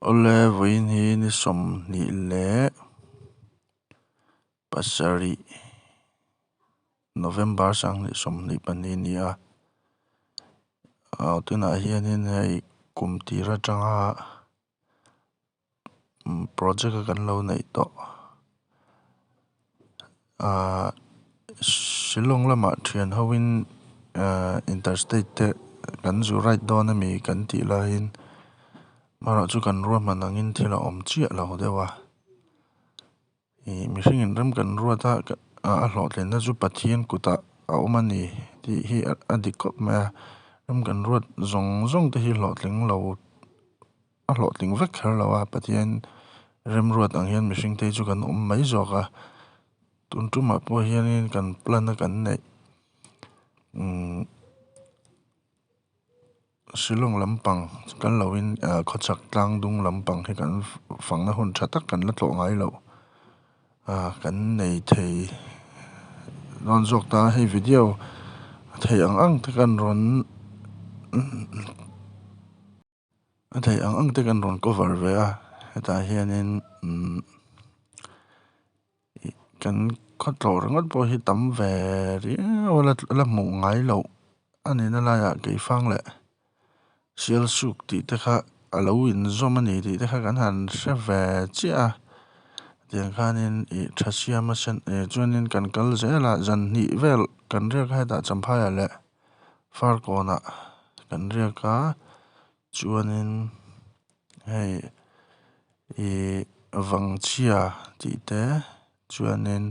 ole voin hi ni som ni le pasari November sang ni som ni pani ni a tuna hianin hei kumtira tanga project kan lo nei to Shillong lama thian hoin interstate te kan zu right don ami kan ti la hin mara chu kan ruwa manangin thila om chia lo dewa mihring in rem kan ruwa ta a hlawtlen na chu pathian kuta a omani ti hi adikop ma rem kan ruwa zong te hi hlawtling lo a hlawtling vek her lo a pathian rem ruwa ang hian mihring te chu kan om mai zawka tun tu ma po hianin kan plan kan nei Shillong lampang kan loin khochak tlang dung lampang hi kan phang na hun thatak kan la tlo ngai lo kan nei thei non jok ta hei video thei ang te kan ron thei ang te kan ron cover ve a heta hianin kan khotlo rangot po hi tam ve ri wala la mu ngai lo ani na la ya ke phang le sial suk ti te kha alo in zomani ti te kha kan han se ve chia tiang khanin thasia ma sen chuanin kan kal zela zan ni vel kan ria ka da champhai ale far kona kan ria ka chuanin hei vang chia ti te chuanin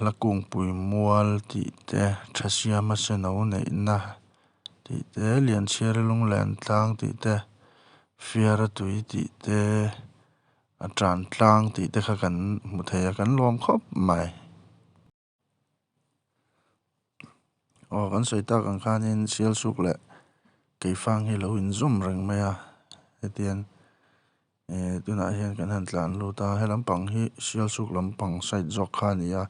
lakung pui mual ti te thasia ma sen au nei na ti te lian chiar lung len tlang ti te fiara tui ti te atran tlang ti te kha kan mu thei kan lom khop mai kan soita kan khanin sial suk le ke phang hi lo in zum reng mai a hetian tuna hian kan han tlan lu ta he lampang hi sial suk lampang side jok kha ni a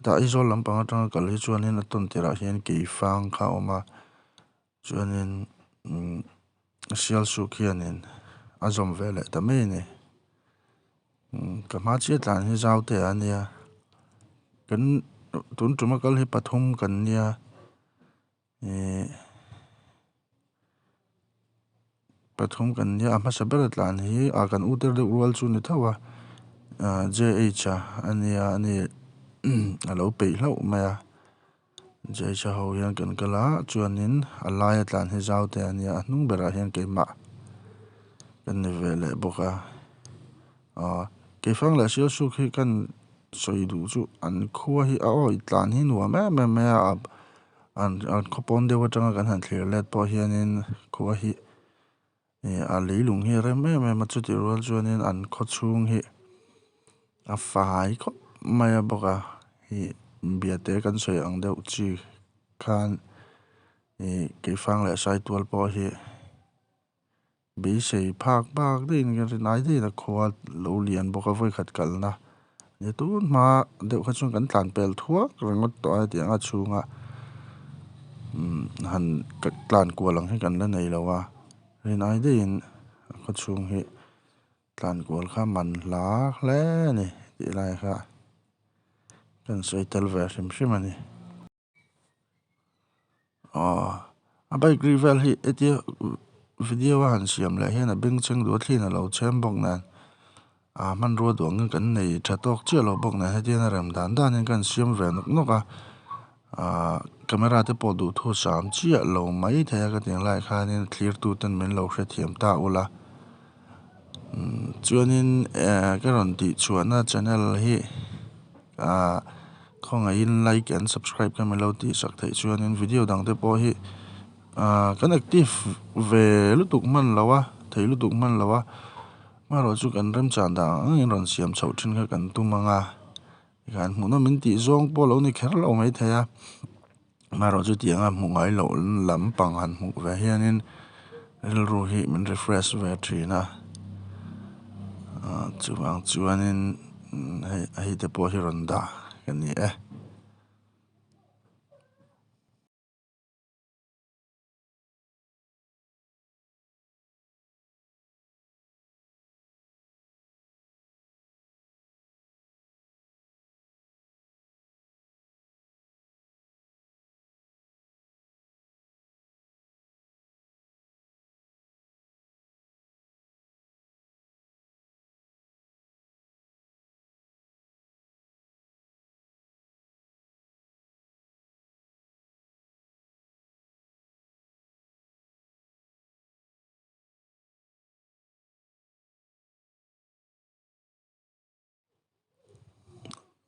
ta izol lampang atang kal hi chuanin atun tira hian ke phang kha oma chuanin sial suk hianin azom vele ta mai ni kama chia tlan hi zau te ania kan tun tuma kal hi pathum kan nia pathum kan nia ama saber tlan hi a kan uter de urwal chu ni thawa JH ania ani alo pe hlo maya JH ho hian kan kala chuanin alai tlan hi zau te ania hnung bera hian ke ma kan ni vele boka ke phang la sial suk hi kan soi du chu an khuwa hi a oi tlan hi nuwa me an khopon dewa tanga kan han thlir let po hianin khuwa hi a leilung hi re me ma chu ti rol chuanin an kho chung hi a fai khop maya boka hi biate kan soi ang deuh chi khan ke phang la sai tual po hi be sei phak din kan nai de na khuwa lo lian boka voi khat kalna ye tu ma deuh kha chung kan tlan pel thuak rangot to a tianga chunga han tlan kualang hi kan la nei lawa rin ai de in kho chung hi tlan kual kha man la hle ni ti lai kha kan soi tel ver hrim ani abai grivel hi etia video han siam la hian a beng cheng do thlin a lo chem bok nan man ro dong kan nei thatok che lo bok na hetian a ram dan in kan siam ve nok a camera te po du thu sam chia lo mai thaya ka tiang lai khanin clear tu tan men lo hre thiam ta ula chuanin ka ron ti chuana channel hi khonga in like and subscribe ka melo ti sak thei chuanin video dang te po hi kan active ve lutuk man lawa thei lutuk man lawa maro chu kan rem chan da in ron siam chho thin kha kan tu manga kan hmu na min ti zong po lo ni kher lo mai thaya maro chu tianga hmu ngai lo lampang han hmu ve hianin ril ru hi min refresh ve thina chuanin hei te po hi ron da kan ni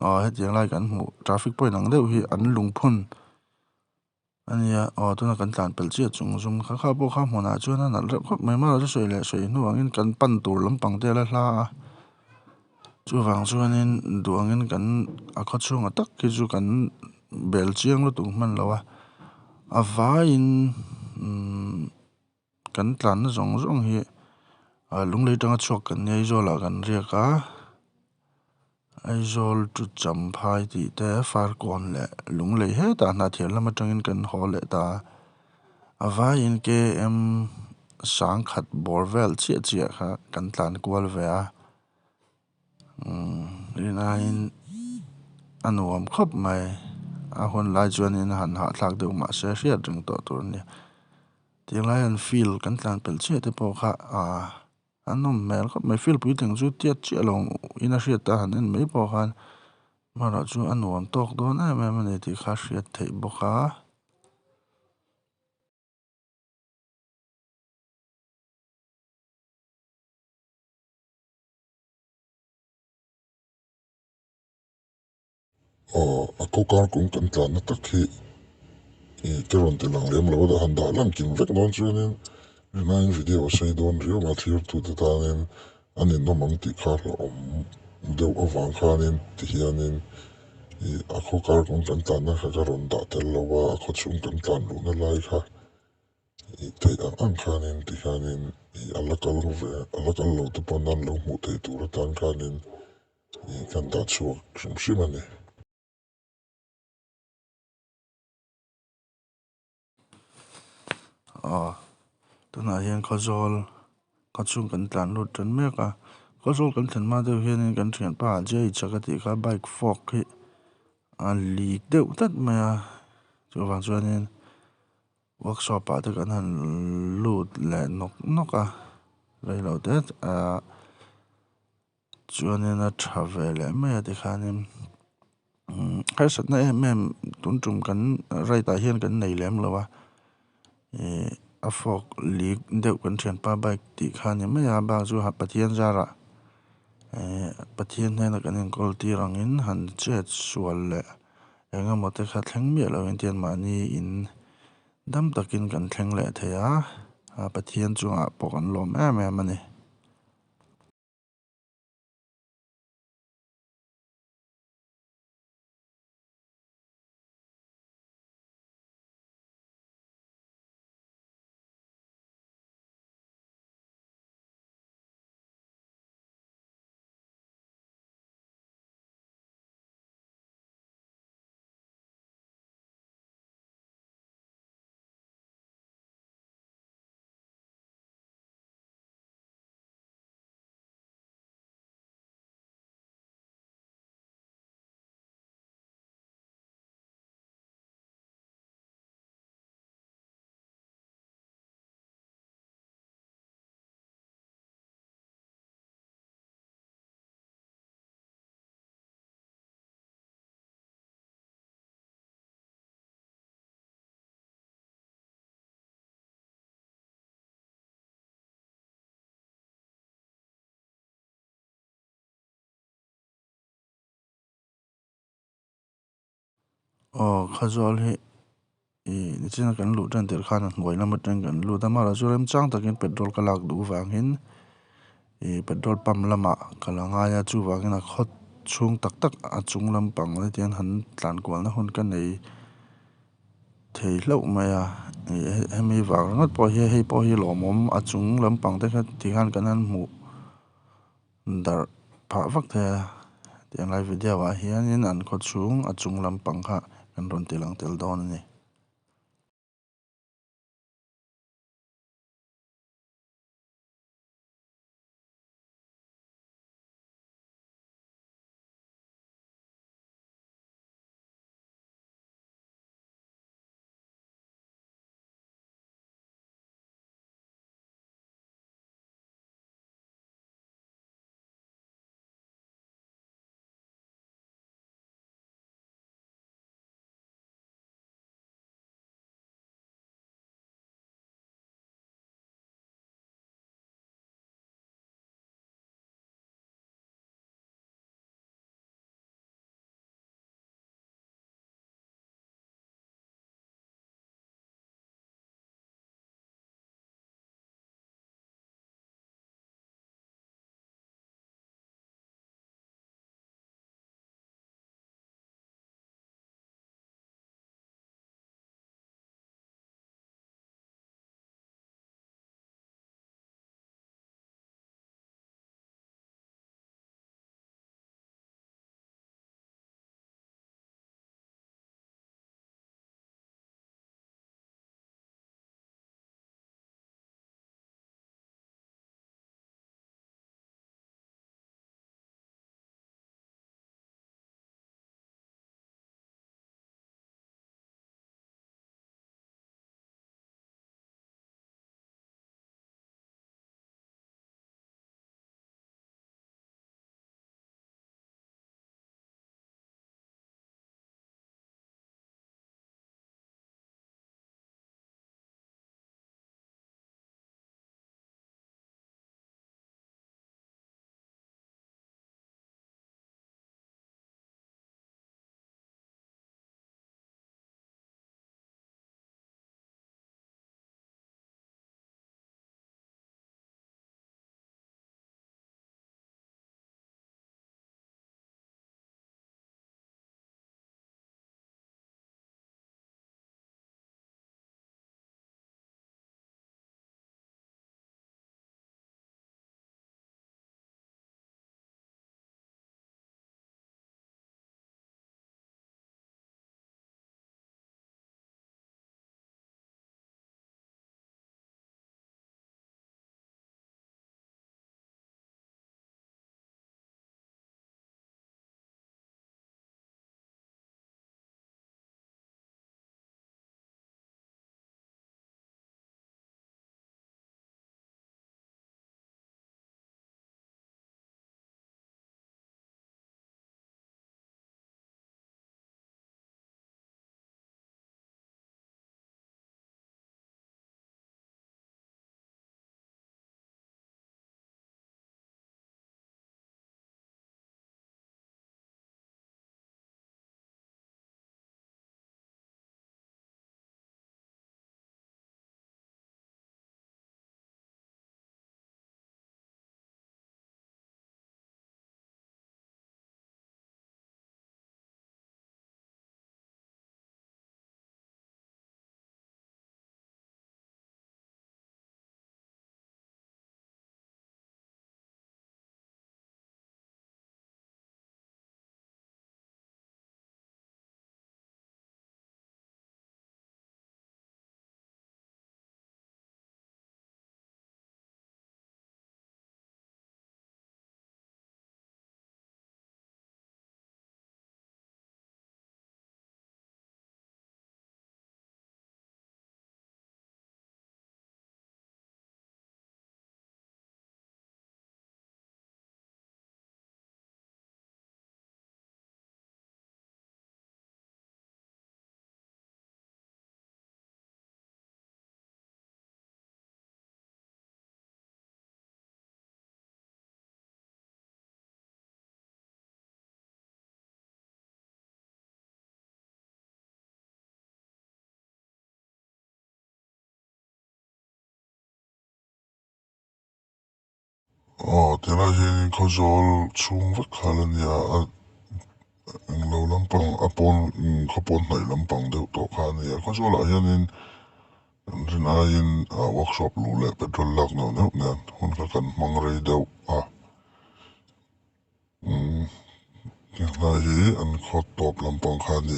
hết tiếng lại kan mu traffic point ang deuh hi an lungphun ania tuna kan tlan pel chi chung zum kha bo kha mona chuan an rep khop mai ma ra soi le soi nu angin kan pan tur lampang te la hla chu wang chuanin duangin kan a khaw chunga tak ki chu kan bel chiang lu tu man lawa avain kan tlan na zong zong hi lunglei tanga chuak kan nei zola kan riaka aizol tu champhai ti te far kon le lunglei he ta na thiar lama tangin kan hole ta avain ke em sang khat borvel chia chia kha kan tlan kwal ve a rinain anuam khop mai a hon lai chuanin han ha thlak deuh ma se hriat ring to tur ni tiếng lai an feel kan tlan pel che te po kha an nom mel khop mai feel pui teng chu tiat che long ina hriat ta han en mai po khan mara chu anuam tok don em ani ti kha hriat thei bawka a ko kar cũng kan tlan na tak hi ke ron te lang lem lo da han da lang kin vek don chuanin rinain video sei don rio ma thir tu te ta nen anin no mang ti kha lo om deuh awang khanin ti hianin a ko kar cũng kan tlan na kha ka ron da tel lo wa a ko chung kan tlan lu na lai kha thei ang khanin ti khanin alakal lo te pon nan lo mu thei tur tan khanin kan da chuak shim shim ani tuna hian khawzawl kachung kan tlan lut tan mek a khawzawl kan thlen ma deuh hianin kan thian pa je chaka ti kha bike fork hi a lik deuh tat mai a chu wang chuanin workshop a te kan han lut le nok a reilo te chuanin a tha ve le mai a ti khanin khai sat na em tun tum kan raita hian kan nei lem lawa a fork lik deuh kan thian pa bike ti khanin mai a ba chu ha pathian zara pathian hnen kan in kol ti rangin han chet sual le engemaw te kha thleng mi lo in tian mani in dam takin kan thleng le thei a pathian chunga pawh kan lawm em ani khawzawl hi ni china kan lu tan ter khan ngoi lama tan kan lu ta mara chu rem chang takin petrol kalak du wangin petrol pump lama kalanga ya chu wangin a khawt chung tak tak a chung lampang le tian han tlan kwal na hun kan nei thei hlo mai a hemi wang ngot po hi hei po hi lawmom a chung lampang te kha ti khan kan an mu dar pha vak the tiang lai video a hianin an khawt chung a chung lampang kha kan ron tilang tel dawn ani tena hian kho zawl chhung vek khal ania lo lampang apon khopon hnai lampang deuh tawh kha ania kho zawl ah hianin rin aiin workshop lu le petrol lak no neuh nen hun kha kan hmang rei deuh hnai hi an khawt tawp lampang kha ni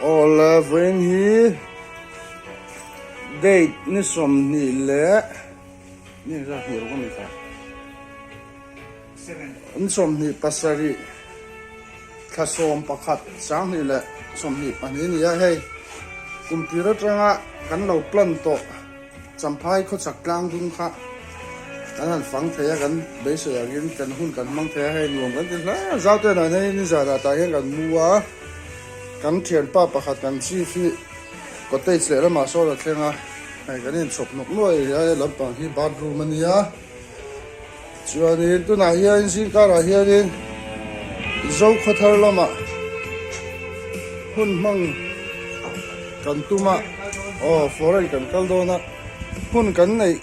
Ola ven hi date ni som ni le ni ra hi ro ni fa ni som ni pasari khasom pakhat sang ni le som ni pani ni ya hei computer tanga kan lo plan to champhai kho chaklang dung kha kan phang thaya kan beise agin kan hun kan mang thaya hei nuam kan tin la zau te na nei ni za da ta hen kan muwa kan thian pa pakhat kan chi fi ko te chle la ma so la thlenga ai kan in chop nok noi ya lampang hi bathroom ania chuani tu na hian sin ka ra hian zo khothar lama hun mang kan tuma foreign kan kaldona hun kan nei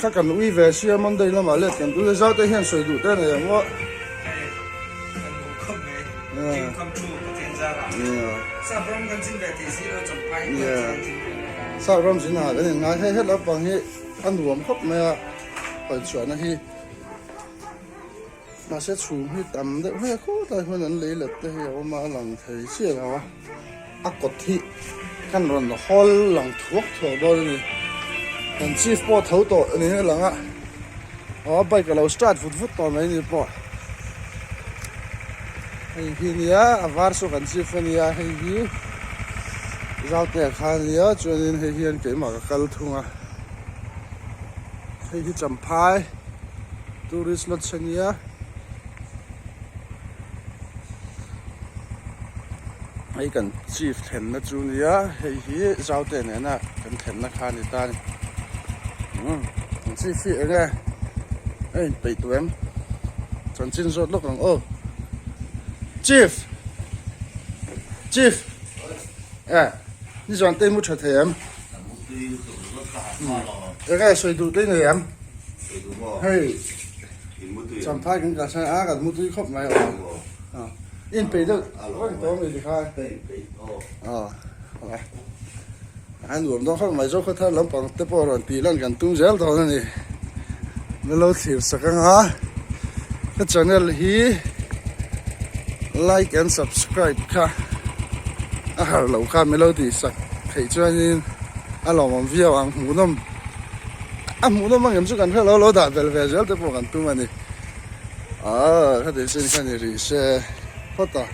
kha kan ui ve sia mon dei lama le kan tu le za te hian soi du te na yang wa come true ka chen za la yeah sa from kan chin ve ti si lo chom pai yeah sao ram chỉ nào cái này ngay hết lớp bằng hi ăn uống khóc mày à phải chuẩn là hi mà sẽ xuống hi tầm đấy hay khó tại hơn anh lấy lật đấy hiểu mà lần thấy chưa nào à cột thị căn rồi nó hol lần thuốc thở bao nhiêu anh chief po thấu tội này lần á bay cái lầu start phút tội mấy này po hay hi nia var số anh chief nia hay hi rau tẻ khan nia cho nên hay hiền cái mà cái thùng à hay hi chấm phai tourist lot chân nia hay cần chief thèn na chu nia hay hi rau tẻ này na cần thèn na khan đi ta này chief phi này ấy bị tụi em chân chân rốt lúc rằng ô chief à你转对木出题em cái cái水đủ đấy này em hey chẳng phải cái cả sang á cả mua túi khóc này à in bị được vẫn có người gì khai anh uống đó không phải cho khách lắm bằng tập bao rồi bị lần gần tung gel đó này mới lâu thiểu sắc ha cái channel hi like and subscribe ka lâu ka mới lâu thì sắc thấy cho nên lâu mà video ăn hủ nôm mang em chút cần phải lâu đã về về gel tập bao gần tung mà này cái đấy xin cái này thì sẽ phát ta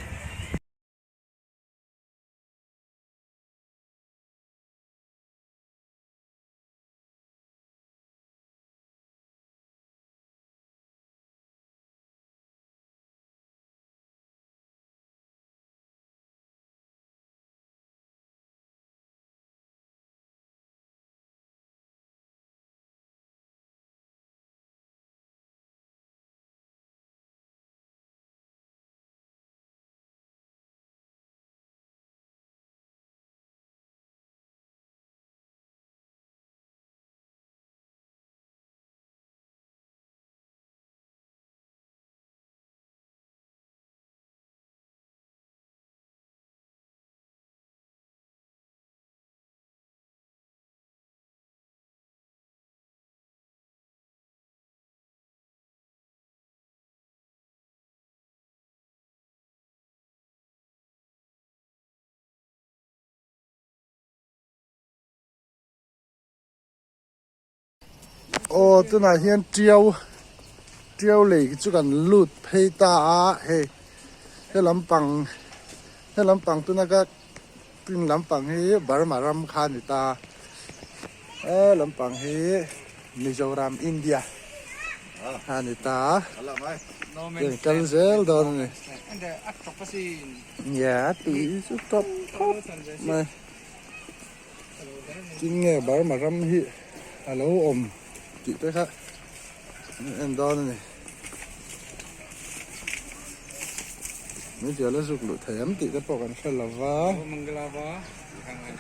ô tôi nói hiện treo lì chú cần lụt pay ta hey cái lắm bằng tôi nói cái tin lắm bằng hi bar mà ram khan đi ta lắm bằng hi Mizoram India khan đi ta cái cần gel đó này yeah tụi chút top này tin nghe bar mà ram hi hello om chị tới khác em đó này mấy giờ nó rụt lụi thèm chị tới bỏกันphải là vá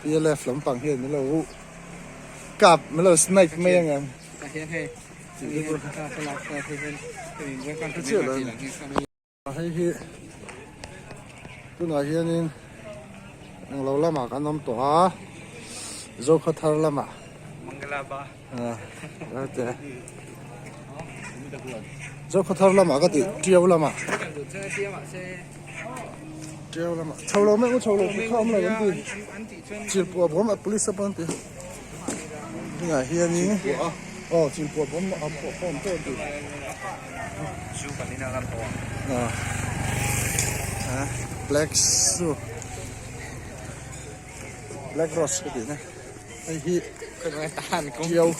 bây giờ lắm bằng hiện mới là cặp mới là snake mấy anh em chị tới cái chuyện đó hay hi tôi nói hiện nên lâu lắm mà cái nón tỏa dâu khát thar lắm mà đấy dâu khát thar lắm mà cái gì treo lắm mà treo lắm mà trâu lâu mấy con trâu lâu không là vấn đề chỉ bộ bom mà police bom thì này hiện ní chỉ bộ bom mà bom tôi thì black rose cái gì này hay hi cái tàn treo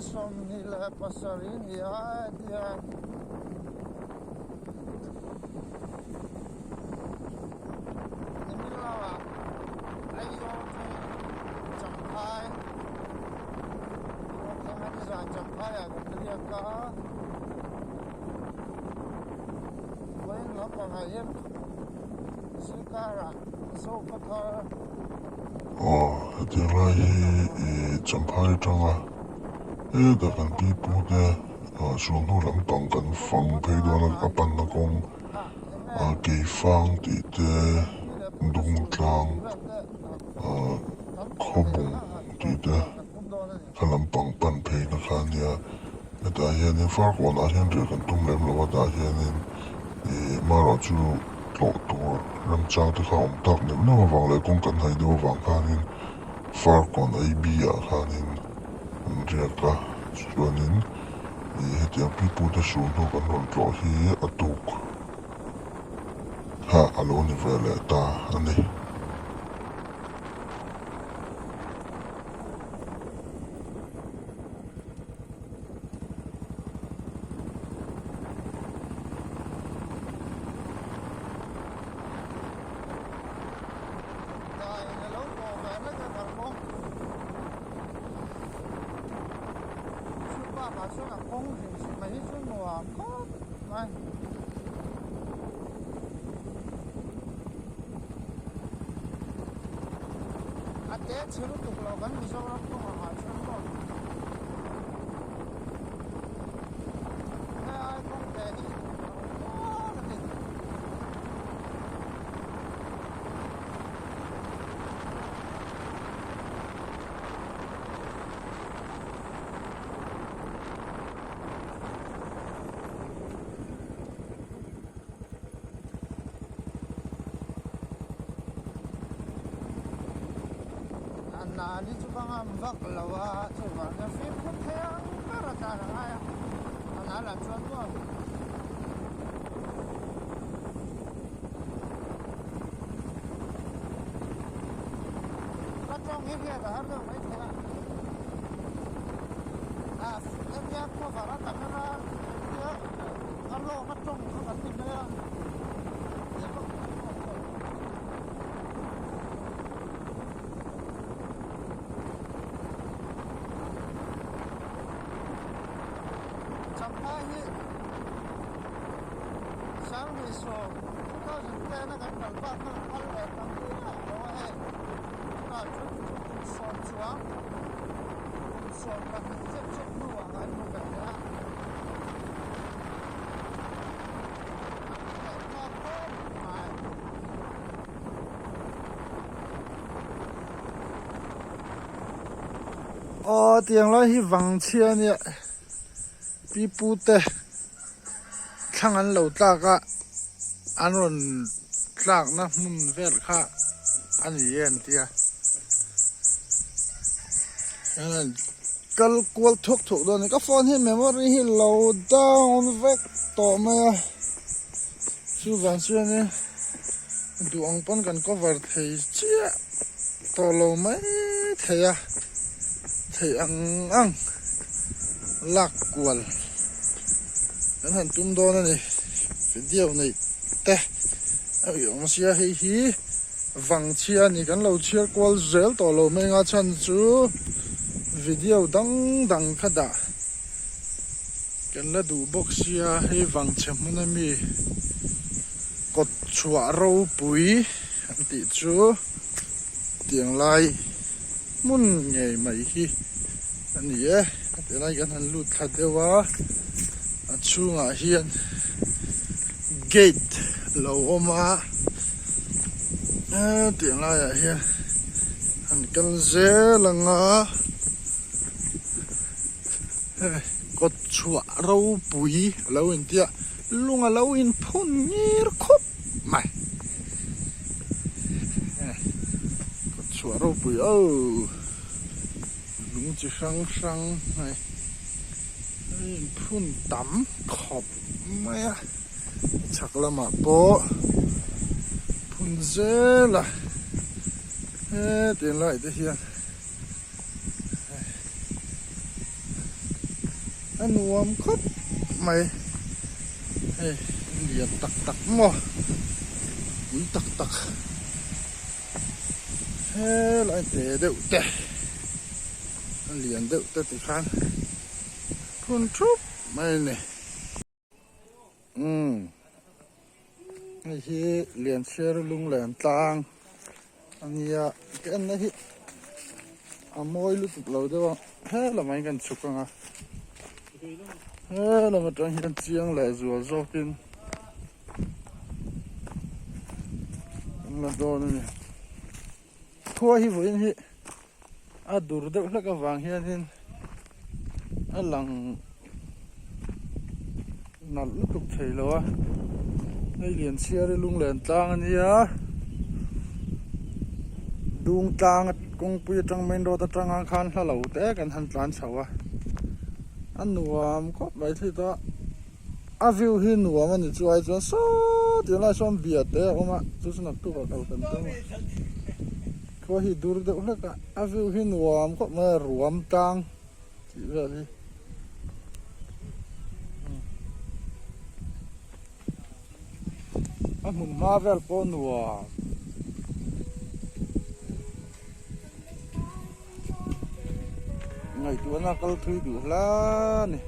som ni la pasarin ya dia ni milawa ai yo champai yo hadi za champai ya dia ka wen la pa hayem sikara so ka thì lại chấm phai trong đã cần bị bố đẻ xuống thu lắm bằng cần phòng phê đó là các bạn là con kỳ phang thì đẻ đúng trang khó bụng thì đẻ khá lắm bằng bàn phê là khá nhá đã hiện nên phát quả là hiện rồi cần tung lem là đã hiện nên mà là chú lộ tổ làm trang thì không tắc nếu mà vàng lại cũng cần hay đâu vàng khá nên phát còn ai bia khá nên riêng cả cho nên hiện tại bị bố đã xuống nó còn còn rõ hi ở tục ha alo như vậy là ta anh ấy Chero tu kalau kan bisa orang tu mahal semua. Nah, kau tadi, oh nanti. Nah, di Jepang ambak lawa coba film pun kayak karata ya. Anak cuan tuan. Kacang ini ada harga baik ya. Ah, ini apa karata karena ya kalau kacang itu pasti dia. sáng thì sổ có những cái nó gần gần ba cái con lợn nó cứ là nó hay là chút sồn xuống sồn và chất chất mùa anh một cái đó tiếng nói hi vang chia nè bị bút tê thằng anh lâu ta cả anh còn lạc na mun vẹt cả anh yên tia anh cái quần thuốc thuốc đó này cái phone hi memory hi lâu down vẹt to mà chú vang chia nè du ông pon cần cover thấy chia to lâu mấy thấy à thấy ăn lạc quần cái thằng tum đó này video này te ai ông xia hi vàng chia này cái lâu chia quần rel to lâu mấy ngã chân chú video đăng khá đã cái là đủ box xia hi vàng chém nó mi cột chua rau bùi anh tí chú tiếng lai muốn nhảy mày hi anh nhé cái này cái thằng lụt khát dewa chú ngã hiền gate lâu oma tiếng lai à hiền anh cần dễ là ngã cột chua rau bùi lâu in tia lung à lâu in phun nhir khop mày cột chua rau bùi lung chỉ sang này phun tắm khop mày à chắc là mà bố phun dễ là tiền lại thế hiền anh nuông khóc mày ê liền tắc tắc mò úi tắc tắc ê lại để đậu tè liền đậu tè thì khăn phun chút mày này cái liền xe lung lẻn tang anh ya cái anh này môi lúc lâu đó hết là mấy cái chụp à hết là một trong những chiang lại rùa rô kinh là đồ này thua hi với hi dur được là cái vàng hi nên lằng nằm lúc tục thấy lo đây liền xe đi lung lẻn tang anh ya dung tang công phu trong men đồ ta trong hàng khan là lâu téกันหันตานเฉาอ่ะอันนัวมันก็ไม่ที่ตัววิวหินนัวมันจะช่วยจนสุดเดี๋ยวเราชมเบียดเด้อมาจุดสนับตัวกับเราตั้งตัวก็หิดูเด็กแล้วก็วิวหินนัวมันก็มารวมตังที่ว่าที่มุนมาเวลปนัวไงตัวน่าก็ถือดูแล้วนี่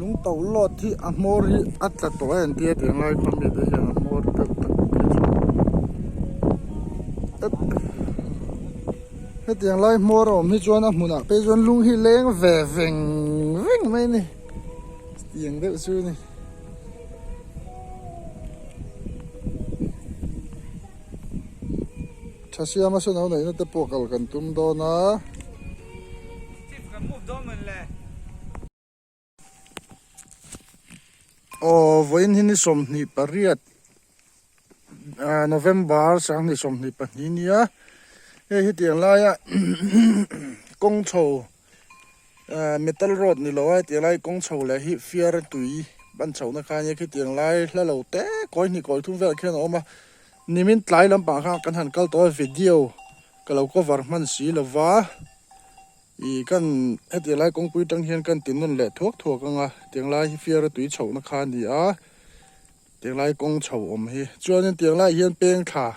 ลุงเต่าลอดที่อโมรีอัตตตัวเองเดียดอย่างไรความเดียดอย่างอโมรีตัดเฮ็ดอย่างไรโมรอมีจวนมุนไปจวนลุงฮิเลงแหวเวงเวงไหมนี่อย่างเด็กชื่อนี่ถ้าเชื่อมาชนะไหนน่าจะปวกกันตุ้มโดนะโอ้วันนี้สมนิปริยัตโนเวมเบอร์สังนี่สมนิปนิเนี่ยเฮ้ยที่อย่างไรอะกงโชเมทัลโรดนี่เราไอ้ที่ไรกงโชเลยฮิเฟียร์ตุยบ้านโชนะคะเนี่ยคือที่อย่างไรแล้วเราเต้ก้อยนี่ก้อยทุ่งเวลแค่นั้นออกมานี่มันไล่ลำบากข้างกันหันกัลตัววิดีโอก็เราก็วาร์มันสีละวะอีกันเฮ็ดอย่างไรกงปุยตั้งเฮียนกันตินนั่นแหละทั่วกันอ่ะที่อย่างไรฮิเฟียร์ตุยโชนะคะนี่อ่ะที่อย่างไรกงโชอมฮิจวนที่อย่างไรเฮียนเปียงขา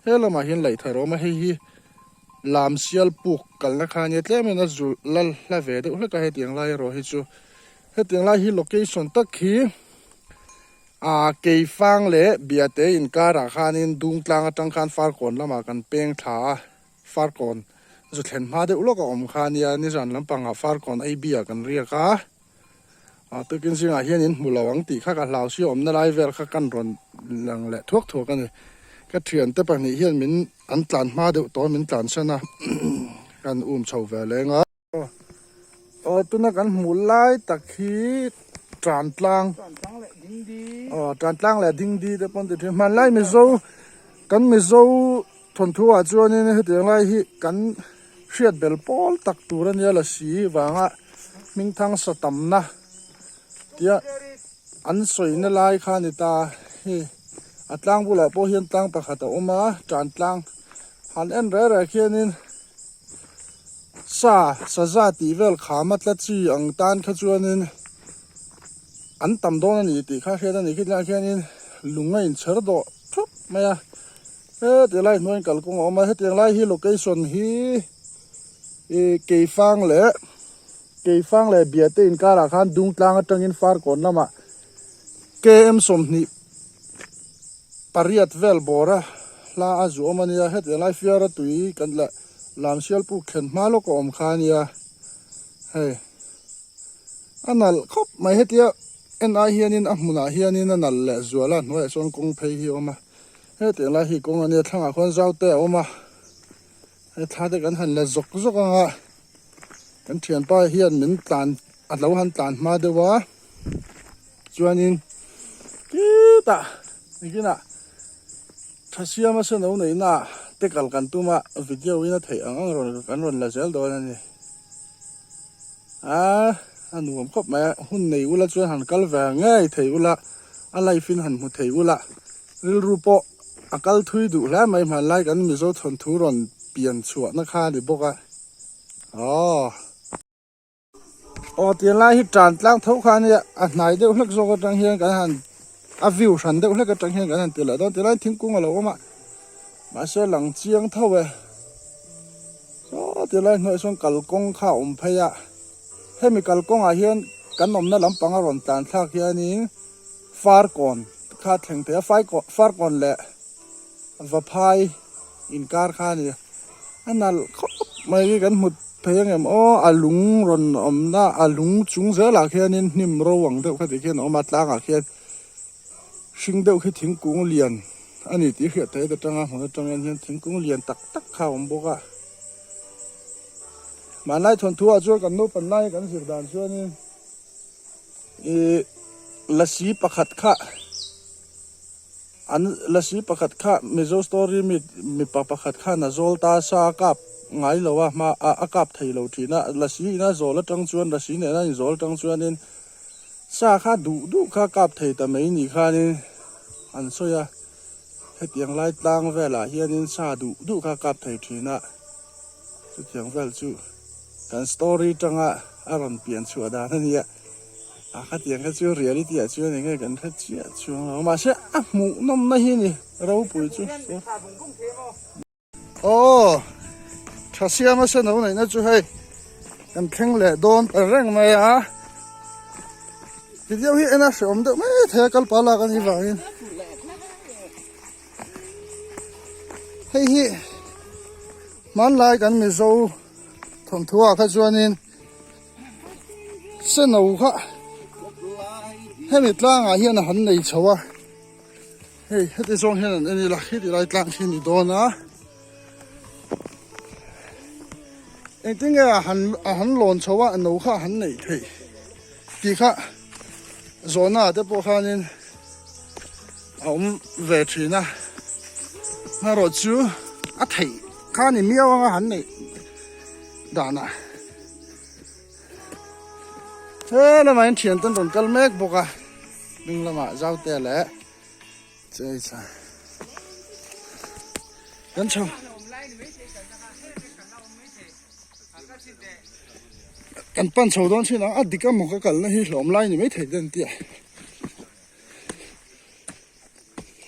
เฮ้ยเรามาเฮียนไหลถ่ายเรามาให้ฮิลามเซียลปุกกันนะคะเนี่ยแต่ไม่น่าจะละเวดแล้วก็ให้ที่อย่างไรรอให้จูเฮ็ดอย่างไรฮิโลเคชั่นตักฮีเกยฟังเละเบียดเตอินการาคานินดุงกลางจังการฟาร์กอนละมากันเปียงถาฟาร์กอนจุดเห็นมาเดอุลก็อมคานียนิจันลำปังฟาร์กอนไอเบียกันเรียกตัวกินสิ่งเฮียนินมุลวังตีข้ากันลาวเชี่ยอมนั่นไอเวลข้ากันรอนหลังเละทั่วกันเลยก็เถื่อนแต่ปัจจุบันเฮียนมินอันตันมาเดตัวมินตันชนะกันชาวเวลเลยตัวนักกันมุลไลตะคีจานตลังจานตลังแหละดิ้งดีแต่ปนติดมันไล่ไม่โซ่กันไม่โซ่ทนทั่วจวนนี่เดี๋ยวไล่ฮิกันเชียดเบลปอลตักตัวนี่ละสีวางอ่ะมิงทั้งสตัมนะเดี๋ยวอันสวยนี่ไล่ข้านิตาฮิอัตลังบุหรี่พอเห็นตังประคัตออกมาจานตลังหันเอ็นเร่ๆแค่นี้ซาตีเวลขามัดละจีอังตันขจวนนี่อันต่ำโดนนี่ตีข้าแค่นั้นนี่คิดแล้วแค่นี้ลุงไงเชิดโดทุบไม่อะเดี๋ยวไล่หน่วยกัลกงออกมาเดี๋ยวไล่ฮิโลเคชั่นฮิเกยฟังเลยเบียดเตอินการาคานดุงกลางจังอินฟาร์ก่อนนะมาเกมสมนี่ปริยัตเวลบอระลาอาจูอมันเนี่ยเดี๋ยวไล่ฟิอาร์ตุยกันละลามเชียลปูเข็นมาโลกอมคานียเฮ้อันนั้นครบไม่เดียวเอ็นไอเฮียนินมุนาเฮียนินนั่นแหละจัวละหน่วยส่วนกงเพย์ฮิออกมาเดี๋ยวไล่ฮิกงอันนี้ทั้งคนเจ้าเตะออกมาถ้าเด็กกันหันเลยจกกันเทียนป้ายเฮียนเหมือนตันอัดเราหันตันมาเดี๋ยววะจวนนินนี่นะถ้าเชื่อมาเสนอหน่อยนะเด็กกันตัวมาวิดีโอวินาทีอังรอนกันรอนละเซลโดนนี่อันนู้นก็มาหุ่นในอุลาจวนหันกัลแหวงง่ายเทอุลาอะไรฟินหันมุเทอุลา ริลรูปอากาศทุยดูแลไม่มาไล่กันมีโซทนทุรอนเปลี่ยนชัวนะค่าดิบอกอ่ะอ๋อเตียนไล่ที่จานล้างเท้าค่าเนี่ยอันไหนเดี๋ยวเล็กโซก็จังเฮียกันหันวิวฉันเดี๋ยวเล็กก็จังเฮียกันหันเตียนละตอนเตียนไล่ทิ้งกุ้งอะไรวะมาเสียหลังเจียงเท่าเว้ยเตียนไล่หน่วยส่งกัลกงข้าวพยาให้มีกัลกงอาเฮียนกันนมนั่นลำปังอร่อนจานทักเฮียนี้ฟาร์ก่อนข้าแข่งเตะไฟก่อนฟาร์ก่อนแหละว่าพายอินการค่านี่อันนั้นเขาไม่กันหมดเพียงอาลุงรอนน่าอาลุงจุงเสือหลักเฮียนี่นิ่มระวังเด็กเขาที่เขียนมาตากเขียนชิงเด็กให้ทิ้งกุ้งเลียนอันนี้ที่เขียนแต่จังของจังเงินทิ้งกุ้งเลียนตักข้าวบอกว่ามาไล่ทนทัวช่วยกันนู้นไล่กันสิบด่านช่วยนี่ละสีประคัดข้าอันละสีประคัดข้ามีโจสตอรี่มีประคัดข้านะโจลตาซากับไงเหรอวะมาอากับไทยเราทีนะละสีนะโจลจังชวนละสีเนี่ยนะโจลจังชวนนี่ซาข้าดูข้ากับไทยแต่ไม่นี่ข้านี่อันโซยาให้เตียงไล่ตั้งเวลาเฮียนี่ซาดูข้ากับไทยทีนะจะเตียงเวลจูกันสตอรี่จังอ่ะอารมณ์เปลี่ยนชัวดานั่นเนี่ยข้าเตียงข้าช่วยเรียนที่ช่วยยังไงกันข้าช่วยเรามาเสียหมูน้ำนี่นี่เราปุ๋ยจูโอ้ถ้าเสียมาเสนอไหนนะจูให้กันแข่งแหละโดนไปแรงไหมอ่ะทีเดียวเห็นนะสมเด็จไม่เทกัลปาลากันที่ว่าเฮ้ยมันไล่กันไม่โซ่ทนทัวข้าชวนนี่เสนอข้าให้มีตั้งอาเฮียนหันในชัวเฮ้ยให้ที่ส่งเห็นอันนี้ละให้ที่ไล่ตั้งที่นี่โดนนะเอ็งถึงไงหันหล่นชัวอันนู้ข้าหันในเฮ้ยปีข้าโซน่าเดี๋ยวพวกข้านี่เอาเวทีนะมารถจูอ่ะเฮ้ยข้านี่มีเอาหันในด่านะเฮ้ยแล้วมันเทียนต้นต้นกัลเมกบอกอ่ะดึงละมาเจ้าเตะแหละเจ๊จ้ากันชมกันปั้นชาวด้านที่นั่งอดีตก็มุกกันเลยหลอมไล่นี่ไม่ถึงเดินเตี้ย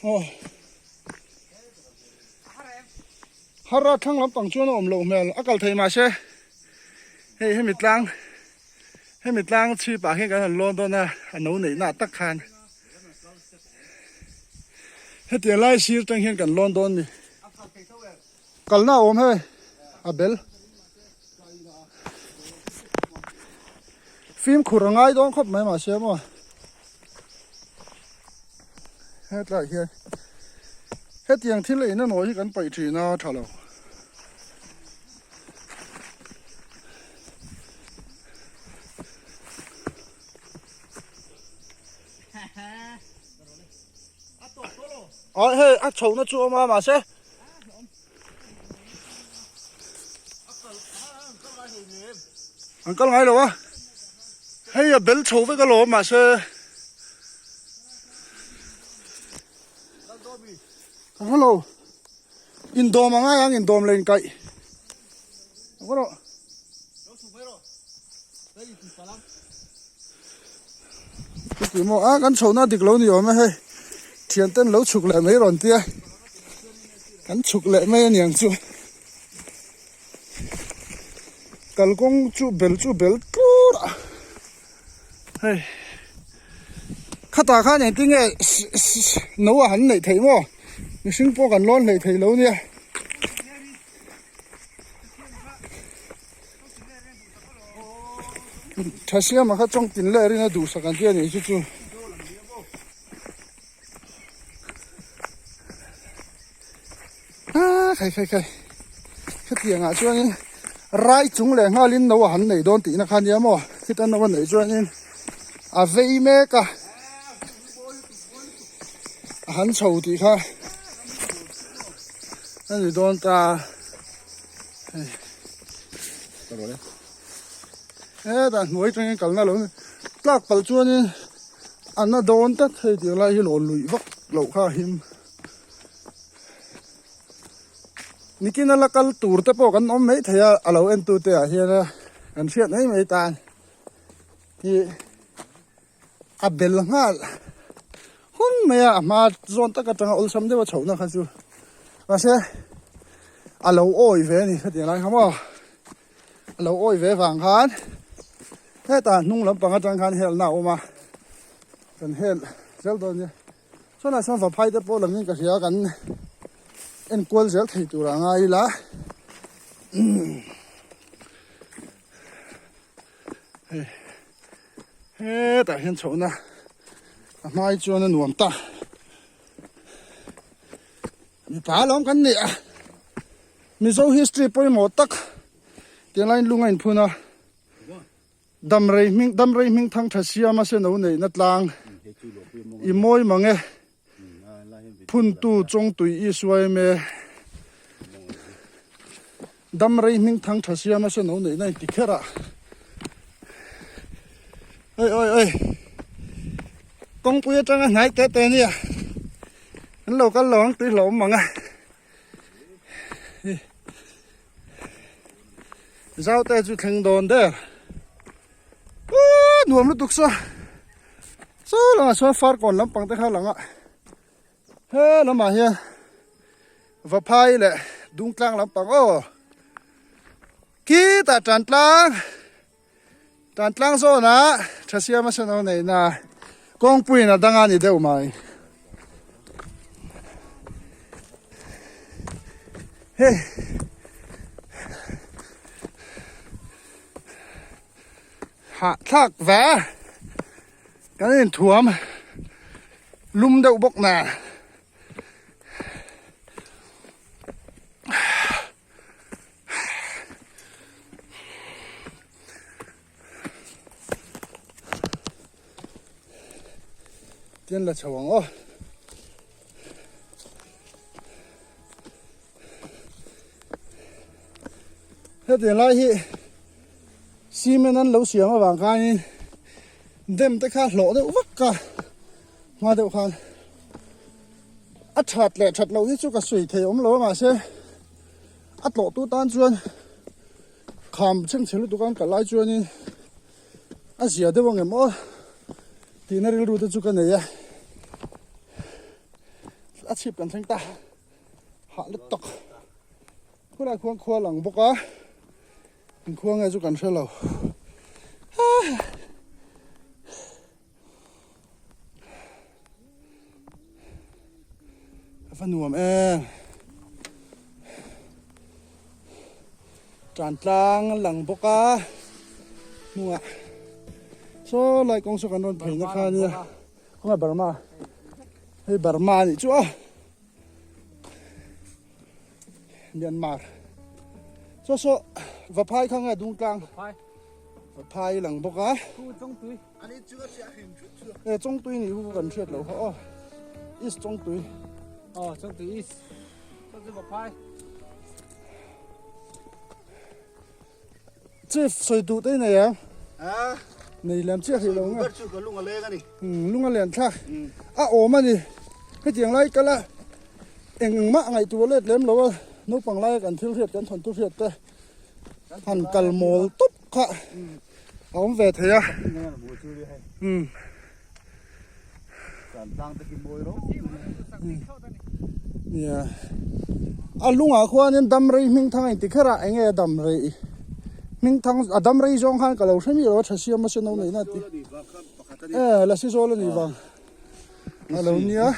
โอ้ฮาราทั้งลำปังชวนอมลงแมวอากาศไทยมาใช่ให้มิดล้างชื่อปากให้กันลอนตอนน่ะหนูหนีหน้าตักคานให้เตียงไล่ชีจังเห็นกันลอนตอนนี่กันหน้าอมให้อาเบลฟิล์มขุดง่ายต้องครบไหมมาเชื่อมั้ยเฮ็ดไรเฮียเฮ็ดอย่างที่เลยนั่นหน่อยกันไปทีน่าท่าเราอ๋อเฮ้ยอ่ะโฉวน่ะจัวมาเช่อันก็ไงเหรอวะเฮ้ยเบลโฉวไปก็หลอมาเช่ฮัลโหลอินโดมาง่ายยังอินโดมเล่นไก่ก็รอกี่โมงอ่ะกันโฉวน่ะดิกเรานี่อยู่ไหมเฮ้ยเทียนเต้นเราฉุกแหละไม่ร้อนเตี้ยกันฉุกแหละไม่เหนียงจูกัลกงจูเบลปูระเฮ้ยข้าตาข้าอย่างที่ไงหนูหันไหนถีมั้งมีสิ่งพวกกันร้อนไหนถีแล้วเนี่ยถ้าเสียมาข้าจ้องตินเลยนะดูสักกันเตี้ยนี่จู่ใครแค่เตียงอ่ะช่วงนี้ไรจุงแหล่งห้าลิ้นเราหันไหนโดนตีนะคันเดียวมั้งคิดอันนั้นวันไหนช่วงนี้อาเวย์เมกะหันเฉาตีค่ะนั่นโดนตาแต่หน่วยจังยังกันนะหลงลากปัจจุบันนี้อันนั้นโดนตัดให้เดี๋ยวไล่ให้หล่นลุยวักเหล่าข้าหิม nikin alakal tur te po kan om mai thaya alo en tu te a hiana kan siat nei mai tan hi abel ngal hun maya ma zon ta ka tanga ul sam de wa chona kha chu ase alo oi ve ni khati lai khamo alo oi ve wang khan he ta nung lam panga tang khan hel na oma kan hel zel don ni chona sam va phai te po lam ni ka sia kan en kol zel thei tu ra ngai la he ta hian chona a mai chuan a nuam ta mi pa lom kan ni a mi zo history poi mo tak tian lain lunga in phuna dam rei ming thang thasia ma se no nei na tlang i moi mange phun tu chong tui i suai me dam rei ming thang thasia ma se no nei na ti khera ơi con quay trăng nãy té té nè anh lâu cái lon tí lộn mà nghe giao tay chú thành đồn đấy nuông nó tục sao số là số phát còn lắm bằng tay khai lắm ạ thế nó mà hiền và phai lệ đúng trang lắm bằng ô khi ta tràn lang số na cha sia ma sen này na con pui na đang ăn gì đâu mà hey hạ thác vẽ cái này thuấm lum đậu bốc nè tiên là chào ông ơi thế thì lại hi xi men ăn lâu xíu mà vàng cái đêm tới khác lỗ đấy vắt cả mà đều khan chặt lâu thì chú cả sủi thì ống lỗ mà xe lỗ tu tan chuan kham chân chelu tu kan cả lại chuan gì đấy vong em ơi thì nó rưu tới chú cái này chipกันทั้งตาหาลึกตกก็ได้ควงหลังบกควงไงจุกันเชื่อเราฟันหนุ่มจานกลางหลังบกนัวโซ่ไล่กองสุกันนนเพลงนะคะเนี่ยก็มาบาร์มาให้บาร์มานี่จ้วMyanmar so và phai không nghe đúng căng và phai lằng bốc á trong túi này cũng cần chuyện lâu họ ít trong túi trong túi ít trong túi và phai chứ soi tụ thế này à này làm chiếc thì lâu nghe lung ở liền khác ổ mà đi cái tiếng lại cái là em mắc ngày tụ lên lém lâu nấu bằng laiกันthiếu thiệtกันthuần tu thiệt thế hẳn cල් mồ túp khạ ông về thế à lung à khoa nên đâm rây mình thằng anh thì khá là anh nghe đâm rây mình thằng đâm rây trong khăn cả lâu xem nhiều thật sự mà xem đâu này nè là xí số lên đi vàng lâu nhá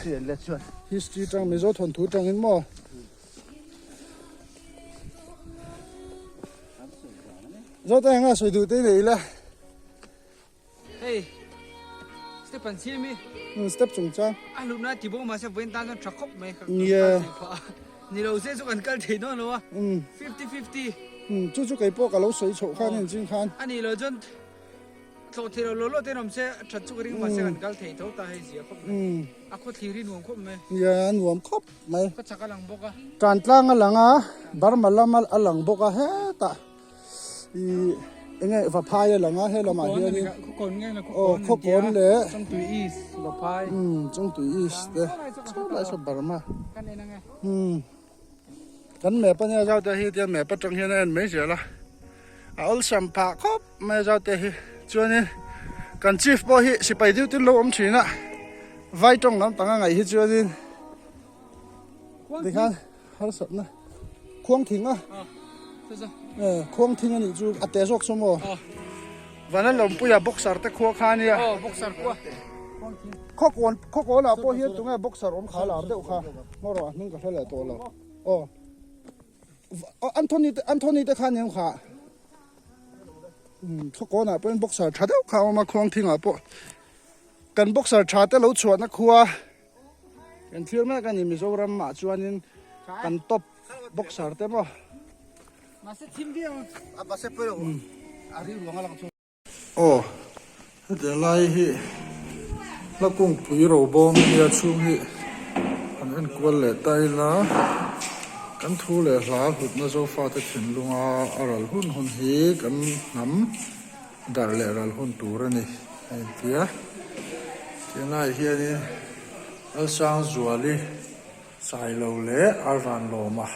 history trang mấy số thuần thú trang in mò rồi ta nghe soi tụ thế này là hey step pan sim mi step chung trang lúc nãy thì bố mà sẽ vẫn tan nó trắc khóc mày yeah ni đầu sẽ chụp ảnh cái thì nó luôn 50-50 chú cái bộ cả lâu soi chỗ khan nên chính khan anh ni lo chân chỗ thì lo thế làm sẽ chặt chụp cái mà sẽ ảnh cái thì thấu ta hay gì khóc aku thirin nuông khóc mày yeah nuông khóc mày có chắc lang bốc à tràn lang lang á bar malamal lang bốc à hết ta nghe và phai là ngã hay là mà here đi còn nghe là khó còn đấy trong túi is và phai trong túi is đấy số lại số Burma cái này nghe kan mẹ pa nya zau te hi te mẹ pa tang hian en mấy giờ la ol sam pa khop mẹ zau te hi chuanin kan chief bo hi si pai diu tin lo om thina vai tong lam tanga ngai hi chuanin đi khan har sat na khuang thing a khuang thing ani chu ate jok somo vana lom puya boxer te khuwa khania boxer kwa khok on la po hi tunga boxer om khala ar deuh kha ngoro ning ka hlela to lo Anthony te khan yang kha khok on a pen boxer tha deuh kha ma khuang thing a po kan boxer tha te lo chuat na khuwa kan thir ma kan ni mizoram ma chuanin kan top boxer te mo masa tim dia apa se pero ari luang lang chu de lai hi la kung pui ro bom ya chu hi an kwal le tai la kan thu le hla hut na zo fa te thin lunga aral hun hi kan nam dar le ral hun tur ani ai tia tin lai hi ani al sang zuali sai lo le arvan lo ma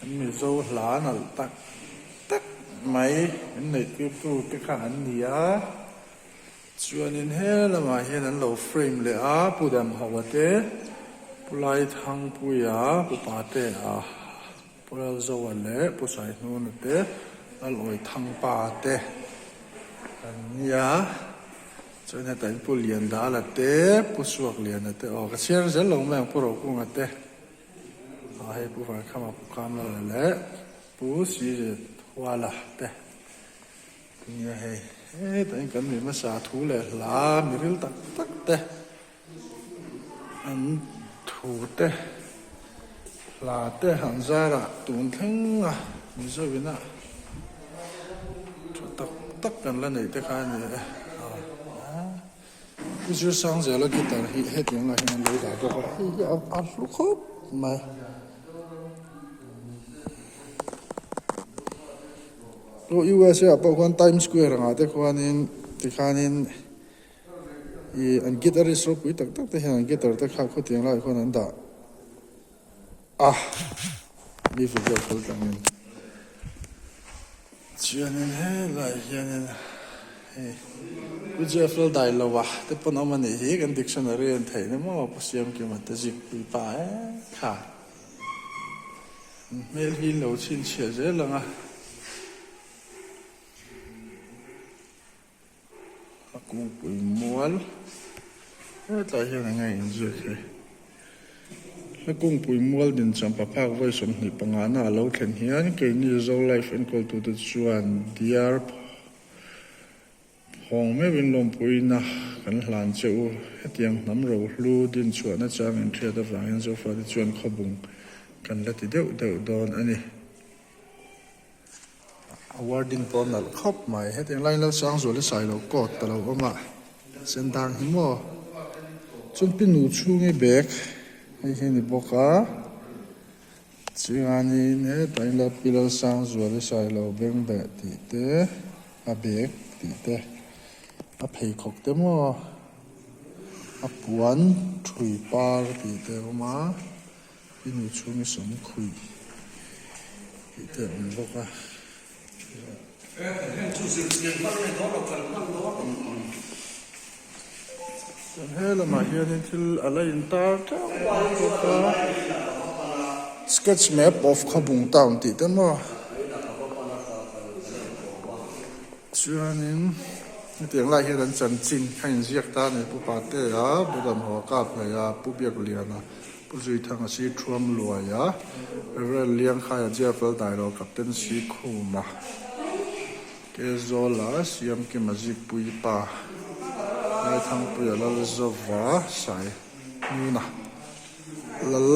an mi zo hla nal tak mai an nei tu te kha an nia chuanin he lama hian an lo frame le a pudam hawate pulai thang puya pupate a pulal zo le pusai nu na te al oi thang pa te an nia chuan ta pulian da la te pusuak lian na te ka cher zel lo mang puro ku nga te a he pu fa khama pu kam la le pu si je wala te nia he ta kan mi ma sa thu le la mi ril tak te an thu te la te han zara tun theng a mi zo bina tak kan la nei te kha ni ku ju sang ze la guitar hi he tiang la hin lo da ko hi a lu khop mai lo US ya pa kwan Times Square nga te kwanin ti khanin I an guitarist ro pui tak te han guitar te kha khu tiang lai khon an da mi fu jo khol tangin chuanin he lai hianin he ku Jeff lo dai lo wa te pon o mani hi kan dictionary an thei ne mo pusiam ki ma te zik pi pa kha mel hi lo chin che je langa aku pui mual ta hian ngai in je ke la kung pui mual din champa phak voi som ni panga na lo thlen hian ke ni zo life and call to the chuan diar hong me win lom pui na kan hlan cheu hetiang nam ro hlu din chuan na chang in thia da wangin zo fa di chuan khobung kan la ti deuh don ani awarding ponal khop mai hetiang line lo sang zo le sai lo kot ta lo oma sendang hi mo chun pinu chungi bek ai heni boka chingani ne taila pilal sang zo le sai lo beng be ti te a bek ti te a phei khok te mo a puan thui par ti te oma pinu chungi som khui ti te boka Hela ma hian thil ala in tar sketch map of Khabung town ti te mo chuanin tiang lai hian an chan chin khain ziak ta ne pu pa te a budam ho ka phe ya pu biak liana pu zui thang a si thuam lua ya rel liang kha ya jefel dai ro captain si khuma ke zola siam ke mazik pui pa ai thang pui la zova sai ni na lal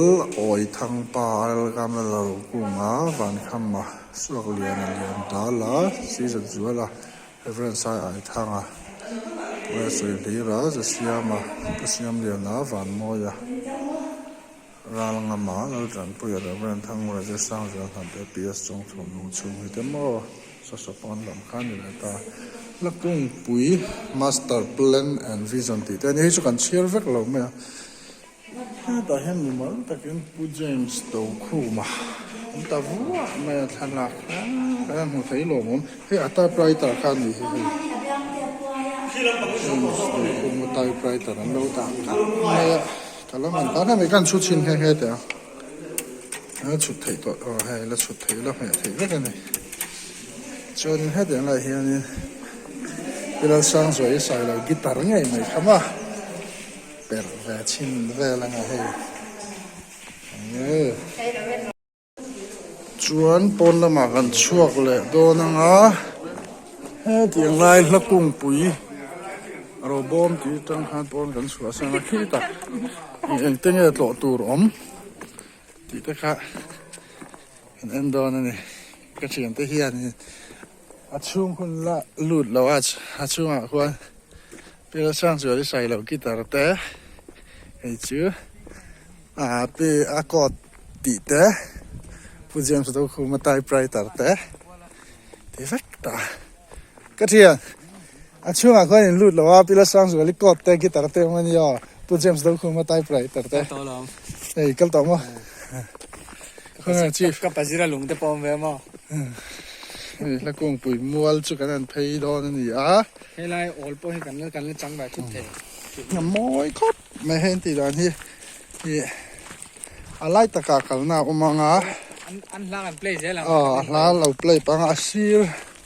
oi thang pa al kam la ku nga van kham ma suak lian da la season zuala everyone sai ai thanga wa soi lira za siama siam lian na van mo ya ral nga ma la tran pui la everyone thang wa za sang za han te ps chong chom nu chu mi te mo sa pon lam khan ni ta la kung pui master plan and vision ti te ni chu kan share vek lo me ta hian mi mal takin pu James to khu ma ta vu ma thalak kan mu thei lo mom he ata writer khan ni he mu tai writer an lo ta ka ma kalaman ta na me kan chu chin he ta a chu thei to he la chu thei la he thei la ne chon he de la hian ni bila sang zoi sai lo guitar ngai mai khama per ve chin ve la nga he chuan pon lama kan chuak le do na nga he tiang lai la kung pui ro bom ti tang khan pon kan chua sang khi ta eng teng e tlo tur om ti ta kha en do na ni ka chian te hian ni a chung hun la lut lo a chung a khuan pela sang zoi li sai lo guitar te ei chu a pe a ko ti te pu James to khu ma tai writer te ti vek ta ka thian a chung a khuan lut lo a pela sang zoi li ko te guitar te man yo pu James to khu ma tai writer te to lo ei kal to mo khuan chi ka pazira lung te pom ve mo la kung pui mual chu kan an phei do ni a he lai ol po he kan le chang ba thut the moi khop me hen ti dan hi alai ta ka kalna umanga an lang an play je la la lo play pang asir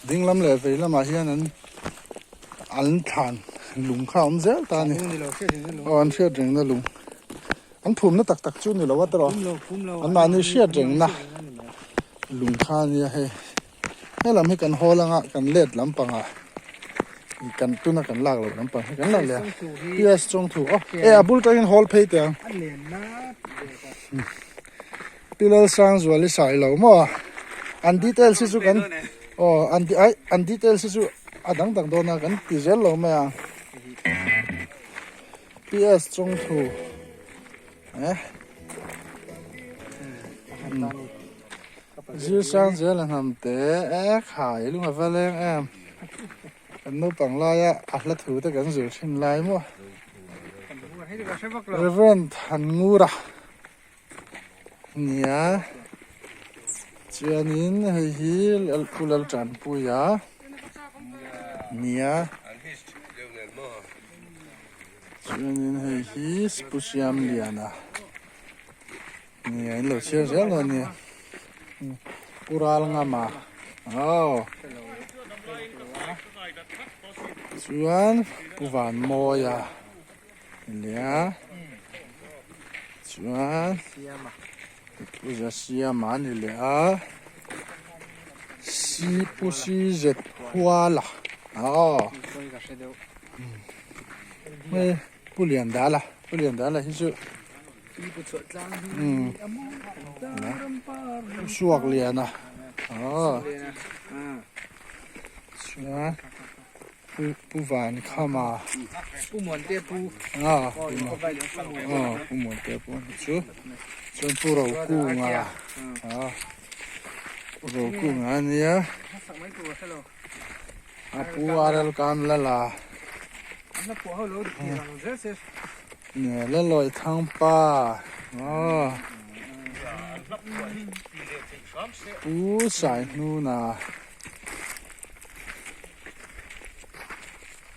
dinglam le ve lama hian an than lung kha om zel ta ni ni lo fe ni lo an sia ding na lung an phum na tak tak chu ni lo wa tro phum lo an ma ni sia ding na lung kha ni he he lam he kan holanga kan let lam panga kan tuna kan lak lo lam pang kan la le yes chong thu e abul ta in hol phei te an le na pilal sang zwali sai lo mo an detail si chu kan an detail si chu adang dang do na kan ti zel lo ma ps chong thu zir sang zel ham te khai lu ma valeng em kan no pang la ya atla thu te kan zir thin lai mo reverend han ngura nia chuanin hei hi kulal tran puya nia chuanin hei hi spusiam liana nia in lo cher zel lo nia pural ngama chuan puvan moya lia chuan puja siama ni le a si pusi zet huala me pulian dala hi chu suak liana chuan puvan khama pu mon te pu pu mon te pu chu chuan pu ro ku nga ro ku nga nia a pu aral kam la la na po ho lo ti la ze se ne la loi thang pa pu sai nu na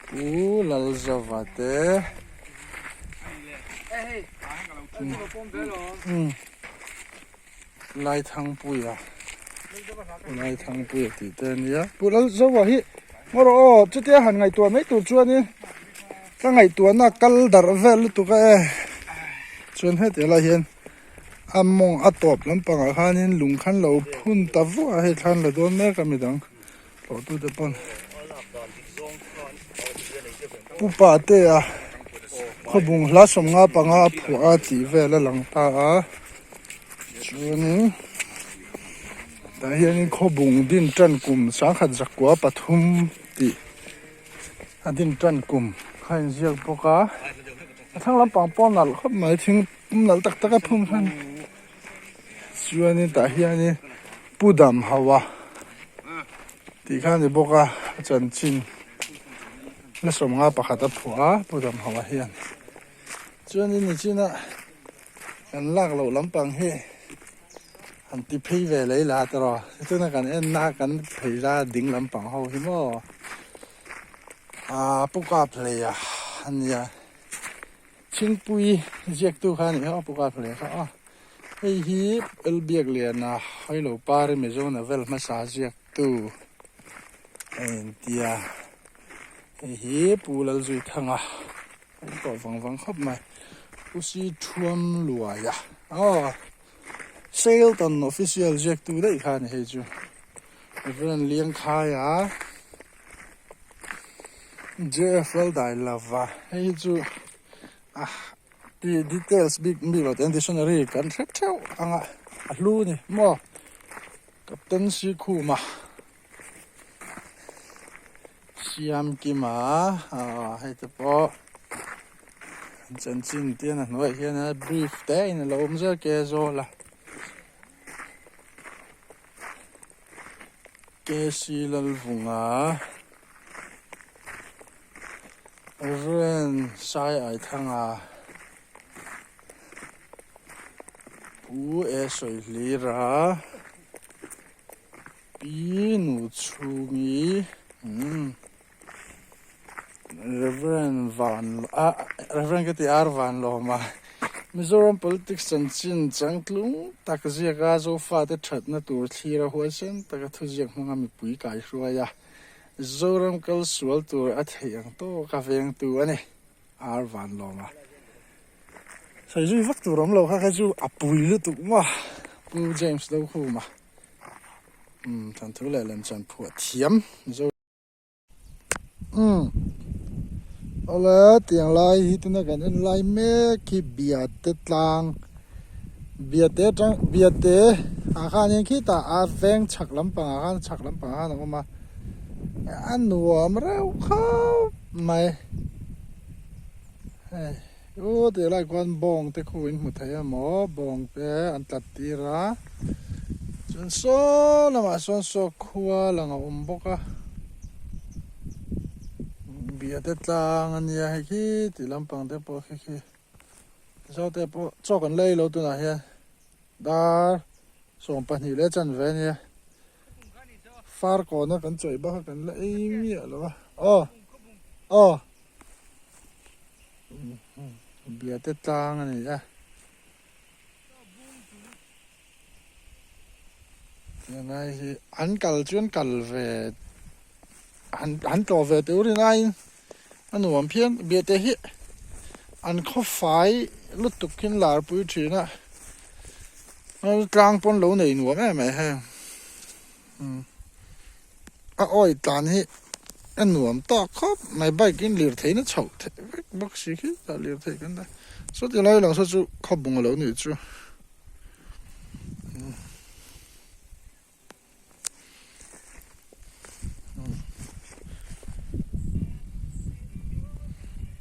pu lal zavate lai thang puya ti ten ya pu lal zawa hi moro chu te han ngai tua mai tu chuan ni ka ngai tua na kal dar vel tu ka chuan he te la hian among atop lampang a khanin lung khan lo phun ta vu a he than la don me ka mi dang lo tu te pon pupa te a khobung hla som nga panga phu a ti vela lang ta a chuanin ta hianin khobung din tran kum sang khat zakwa pathum ti adin tran kum khain ziak poka thang lampang pon nal khop mai thing nal tak taka phum khan chuanin ta hianin pudam hawa ti khan boka chan chin na som nga pakhata phua pudam hawa hian chuanin ni china กันลากเราลำปังเฮอันที่พี่เวเลยลาตลอดตัวนั้นกันน่ากันพี่ลาดิ้งลำปังเขาที่มั่ปุกาเพลย์อันนี้ชิงปุยเรียกตัวเขาเนี่ยปุกาเพลย์เขาไอ้ฮีบเอลเบียกเลียนะให้เราปาร์เมโซนะเวลมาสาเรียกตัวเอ็นเดียไอ้ฮีบปูลจุยทั้งก็ฟังเข้ามาอุสิชวมลัวยเซลตันออฟฟิเชียลเรียกตัวได้ค่ะเนี่ยจูเรื่องเลี้ยงขายJFL ได้ละวะให้จูdetails big lot and dictionary kan theu anga lu ni mo captain si khu ma siam ki ma hai te po chen chin tian na noi hian a brief te in lo om za ke zo la ke si lal vunga ren sai ai thanga pu e soi lira pi nu chungi Reverend ke tiar van lo ma Mizoram politics chan chin changtlung takzia ga zo fa te that na tur thira huasen taka thujiak manga mi pui kai hruaya Zoram kal sual tur athayang to ka veng tu ani ar van lo ma sai ju vak tu rom lo kha ju apui lu tu ma pu James lo khu ma than thu le lam chan phu thiam zo ala tiang lai hi tu na kan lai me ki bia te tlang bia te a kha ni ki ta a veng chak lam pa na ma an nuam reu kha mai te lai kwan bong te khuin mu thaya mo bong pe an tat ti ra chun so lama son so khua langa boka bia te tlang an ya hi ti lampang te po khi so te po cho kan lei lo tu na hian dar som pa ni le chan ve ni far ko na kan choi ba kan lei mi lo bia te tlang ani này thì anh chuyên cල් về anh to về tiêu đi này anh nuông phiền biết thế hi anh khó phải lúc tục kinh là bùi chỉ nè nó trang pon lâu này nuông mày hay ôi tàn hi anh nuông to khóc mày bay kinh liệt thấy nó chậu thế bác sĩ khi là liệt thấy cái này số tiền này là số chú khóc bùng lâu này chú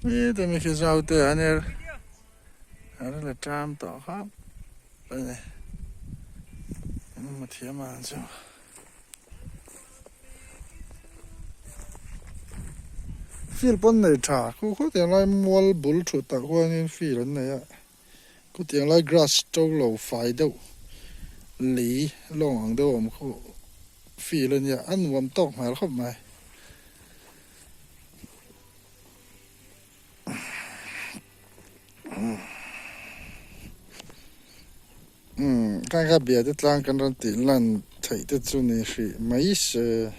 thì mình phải giao từ anh ấy là trăm tỏ khác đây này mà thiệt mà chứ phil pon này trả cô có tiền lại mua bún chuột tạc hoa nên phil này á có tiền lại grass trâu lẩu phải đâu lý lòng hàng đâu mà cô phil này ăn vòng tóc mà không mày cái bia det lang kan ran tin lan thei te chu ni hri mai se